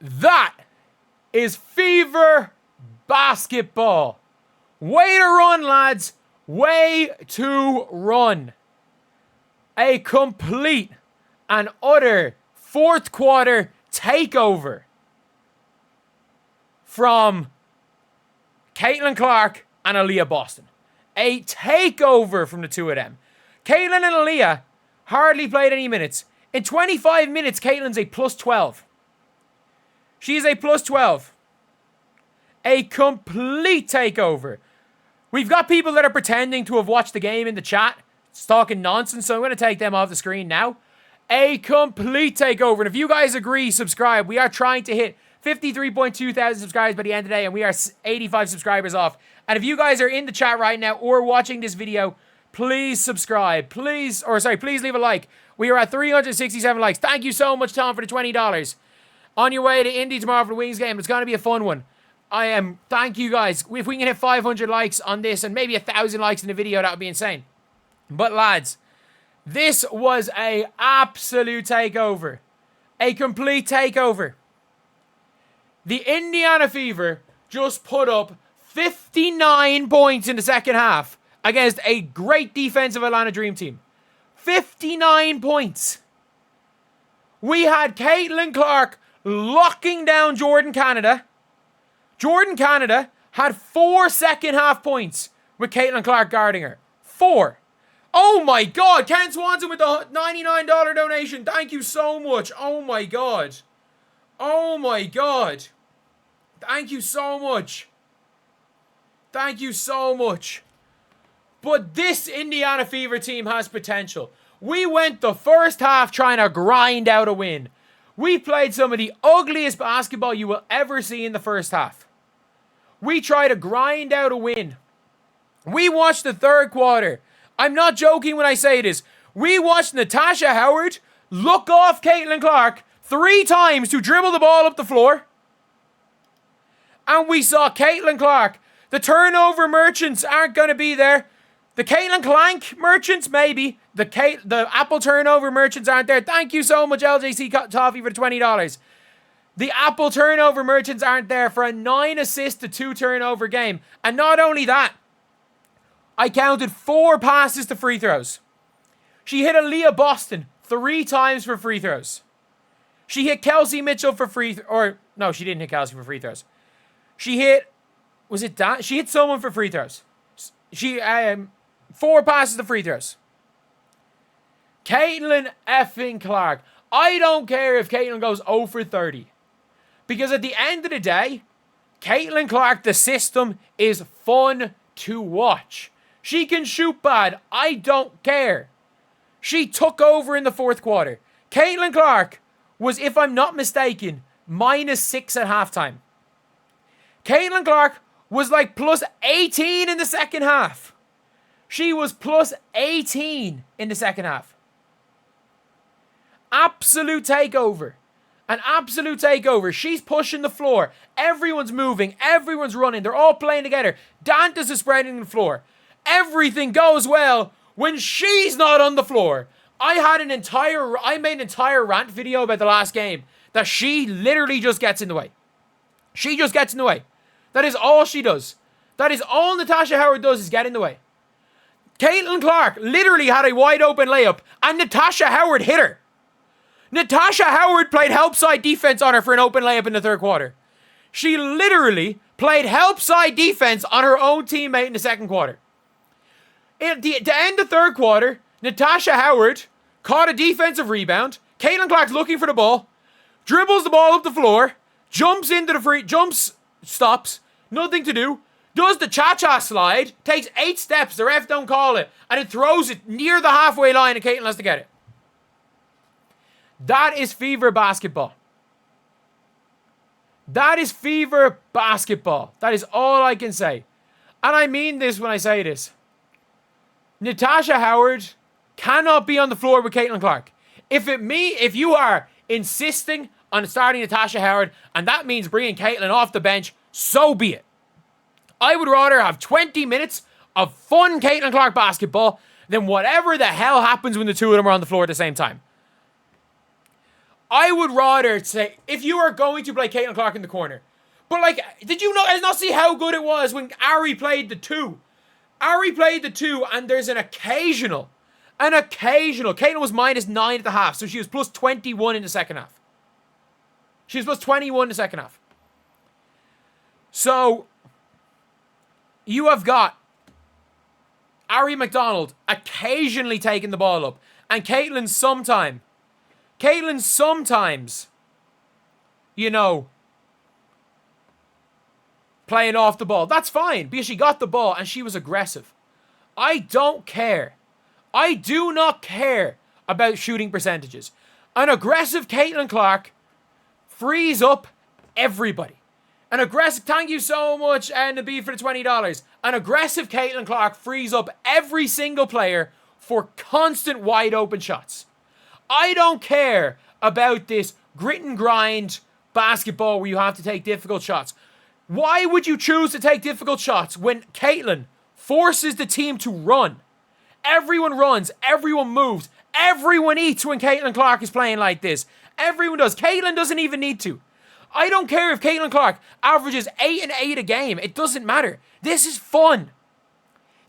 That is fever basketball. Way to run, lads. Way to run. A complete and utter fourth quarter takeover from Caitlin Clark and Aaliyah Boston. A takeover from the two of them. Caitlin and Aaliyah hardly played any minutes. In 25 minutes, Caitlin's a plus 12. She's a plus 12. A complete takeover. We've got people that are pretending to have watched the game in the chat. It's talking nonsense, so I'm going to take them off the screen now. A complete takeover. And if you guys agree, subscribe. We are trying to hit 53.2 thousand subscribers by the end of the day, and we are 85 subscribers off. And if you guys are in the chat right now or watching this video, please subscribe. Please leave a like. We are at 367 likes. Thank you so much, Tom, for the $20. On your way to Indy tomorrow for the Wings game. It's going to be a fun one. Thank you guys. If we can hit 500 likes on this and maybe 1,000 likes in the video, that would be insane. But lads, this was a absolute takeover. A complete takeover. The Indiana Fever just put up 59 points in the second half against a great defensive Atlanta Dream team. 59 points. We had Caitlin Clark locking down Jordan Canada. Jordan Canada had 4 second half points with Caitlin Clark guarding her. 4. Oh my God. Ken Swanson with the $99 donation. Thank you so much. Oh my God. Oh my God. Thank you so much. Thank you so much. But this Indiana Fever team has potential. We went the first half trying to grind out a win. We played some of the ugliest basketball you will ever see in the first half. We tried to grind out a win. We watched the third quarter. I'm not joking when I say this. We watched Natasha Howard look off Caitlin Clark 3 times to dribble the ball up the floor. And we saw Caitlin Clark. The turnover merchants aren't going to be there. The Caitlin Clank merchants, maybe. The Apple turnover merchants aren't there. Thank you so much, LJC Toffee, for the $20. The Apple turnover merchants aren't there for a 9 assist to 2 turnover game. And not only that, I counted 4 passes to free throws. She hit Aaliyah Boston 3 times for free throws. She hit Kelsey Mitchell for no, she didn't hit Kelsey for free throws. She hit, she hit someone for free throws. She, 4 passes to free throws. Caitlin effing Clark. I don't care if Caitlin goes 0 for 30. Because at the end of the day, Caitlin Clark, the system, is fun to watch. She can shoot bad. I don't care. She took over in the fourth quarter. Caitlin Clark was, if I'm not mistaken, -6 at halftime. Caitlin Clark was like plus 18 in the second half. She was plus 18 in the second half. Absolute takeover. An absolute takeover. She's pushing the floor. Everyone's moving. Everyone's running. They're all playing together. Dantas is spreading the floor. Everything goes well when she's not on the floor. I made an entire rant video about the last game that she literally just gets in the way. She just gets in the way. That is all she does. That is all Natasha Howard does, is get in the way. Caitlin Clark literally had a wide open layup and Natasha Howard hit her. Natasha Howard played help side defense on her for an open layup in the third quarter. She literally played help side defense on her own teammate in the second quarter. At the end of the third quarter, Natasha Howard caught a defensive rebound. Caitlin Clark's looking for the ball, dribbles the ball up the floor, stops, nothing to do, does the cha-cha slide, takes 8 steps, the ref don't call it, and it throws it near the halfway line and Caitlin has to get it. That is Fever basketball. That is Fever basketball. That is all I can say. And I mean this when I say this. Natasha Howard cannot be on the floor with Caitlin Clark. If you are insisting on starting Natasha Howard, and that means bringing Caitlin off the bench, so be it. I would rather have 20 minutes of fun Caitlin Clark basketball than whatever the hell happens when the two of them are on the floor at the same time. I would rather say, if you are going to play Caitlin Clark in the corner, but like, did you not see how good it was when Ari played the 2? Ari played the 2, and there's an occasional. Caitlin was -9 at the half, so she was plus 21 in the second half. She was plus 21 in the second half. So, you have got Ari McDonald occasionally taking the ball up, and Caitlin sometimes, you know, playing off the ball. That's fine, because she got the ball and she was aggressive. I don't care. I do not care about shooting percentages. An aggressive Caitlin Clark frees up everybody. An aggressive, thank you so much, Nabi, for the $20. An aggressive Caitlin Clark frees up every single player for constant wide open shots. I don't care about this grit and grind basketball where you have to take difficult shots. Why would you choose to take difficult shots when Caitlin forces the team to run? Everyone runs, everyone moves, everyone eats when Caitlin Clark is playing like this. Everyone does. Caitlin doesn't even need to. I don't care if Caitlin Clark averages 8 and 8 a game. It doesn't matter. This is fun.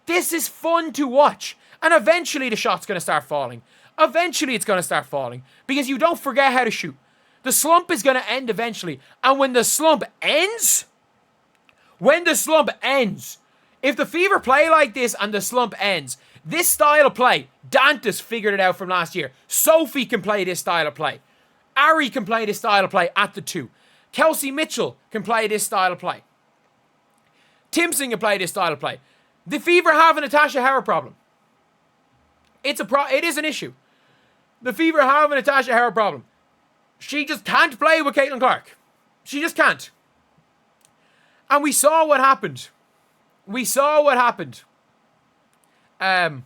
This is fun to watch. And eventually the shot's going to start falling. Eventually it's going to start falling. Because you don't forget how to shoot. The slump is going to end eventually. And when the slump ends, if the Fever play like this and the slump ends, this style of play, Dantas figured it out from last year. Sophie can play this style of play. Ari can play this style of play at the 2. Kelsey Mitchell can play this style of play. Timpson can play this style of play. The Fever have a Natasha Howard problem. It is an issue. The Fever have a Natasha Howard problem. She just can't play with Caitlin Clark. She just can't. And we saw what happened. The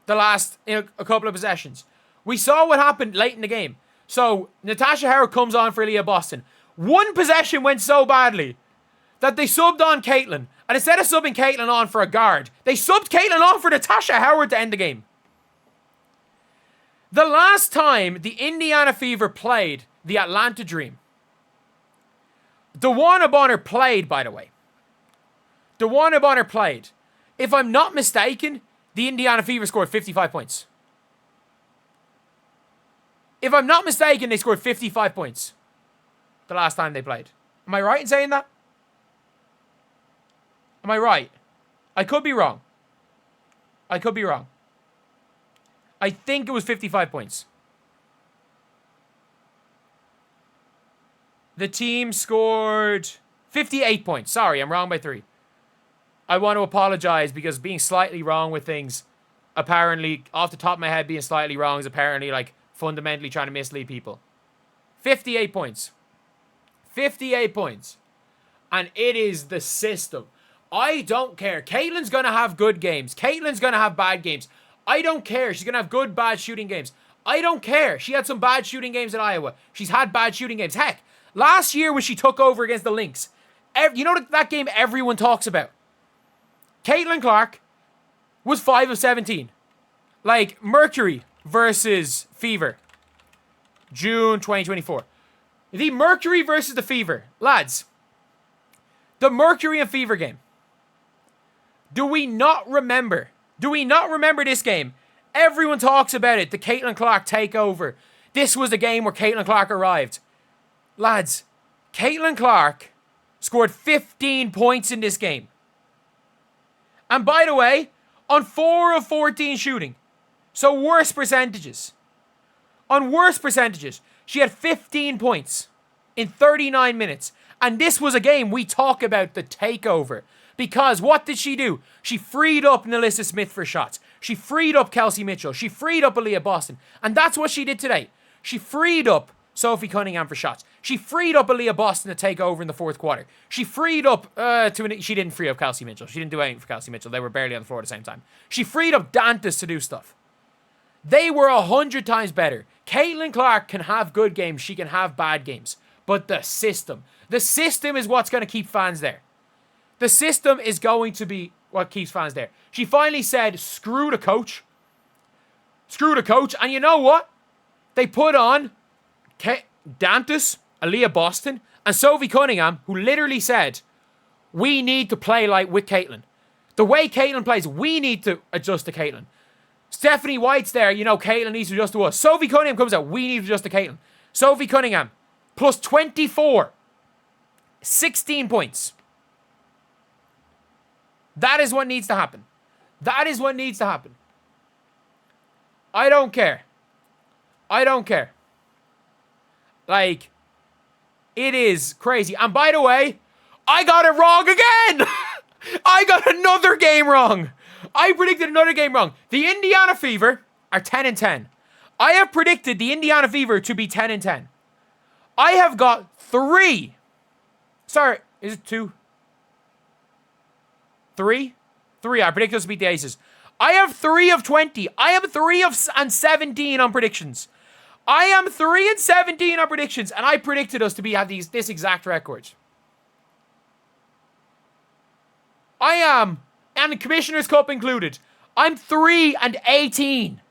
last a couple of possessions. We saw what happened late in the game. So Natasha Howard comes on for Leah Boston. One possession went so badly that they subbed on Caitlin. And instead of subbing Caitlin on for a guard, they subbed Caitlin on for Natasha Howard to end the game. The last time the Indiana Fever played the Atlanta Dream, DeWanna Bonner played, by the way. DeWanna Bonner played. If I'm not mistaken, the Indiana Fever scored 55 points. If I'm not mistaken, they scored 55 points the last time they played. Am I right in saying that? Am I right? I could be wrong. I think it was 55 points. The team scored 58 points. Sorry, I'm wrong by 3. I want to apologize because being slightly wrong with things, apparently, off the top of my head, being slightly wrong is apparently like fundamentally trying to mislead people. 58 points. 58 points. And it is the system. I don't care. Caitlin's going to have good games. Caitlin's going to have bad games. I don't care. She's going to have good, bad shooting games. I don't care. She had some bad shooting games in Iowa. She's had bad shooting games. Heck, last year when she took over against the Lynx, you know that game everyone talks about? Caitlin Clark was 5 of 17. Like, Mercury versus Fever. June 2024. The Mercury versus the Fever. Lads, the Mercury and Fever game. Do we not remember this game? Everyone talks about it. The Caitlin Clark takeover. This was the game where Caitlin Clark arrived. Lads, Caitlin Clark scored 15 points in this game. And by the way, on 4 of 14 shooting. So worse percentages. On worse percentages, she had 15 points in 39 minutes. And this was a game we talk about the takeover. Because what did she do? She freed up Nalissa Smith for shots. She freed up Kelsey Mitchell. She freed up Aaliyah Boston. And that's what she did today. She freed up Sophie Cunningham for shots. She freed up Aaliyah Boston to take over in the fourth quarter. She freed up, she didn't free up Kelsey Mitchell. She didn't do anything for Kelsey Mitchell. They were barely on the floor at the same time. She freed up Dantas to do stuff. They were 100 times better. Caitlin Clark can have good games. She can have bad games. But the system is what's going to keep fans there. The system is going to be what keeps fans there. She finally said, screw the coach. Screw the coach. And you know what? They put on Dantas, Aaliyah Boston, and Sophie Cunningham, who literally said, we need to play like with Caitlin. The way Caitlin plays, we need to adjust to Caitlin. Stephanie White's there, Caitlin needs to adjust to us. Sophie Cunningham comes out, we need to adjust to Caitlin. Sophie Cunningham, plus 24. 16 points. That is what needs to happen. That is what needs to happen. I don't care. I don't care. Like, it is crazy. And by the way, I got it wrong again. I got another game wrong. I predicted another game wrong. The Indiana Fever are 10-10. I have predicted the Indiana Fever to be 10-10. I have got 3. Sorry, is it 2? 3? 3. I predicted us to beat the Aces. I have 3 of 20. I am 3 of 17 on predictions. I am 3 and 17 on predictions, and I predicted us to have this exact record. I am, and the Commissioner's Cup included, I'm 3 and 18.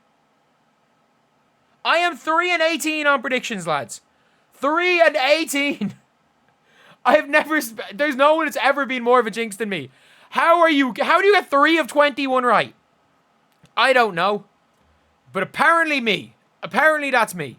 I am 3 and 18 on predictions, lads. 3 and 18. I have never, there's no one that's ever been more of a jinx than me. How do you get 3 of 21 right? I don't know. But apparently that's me.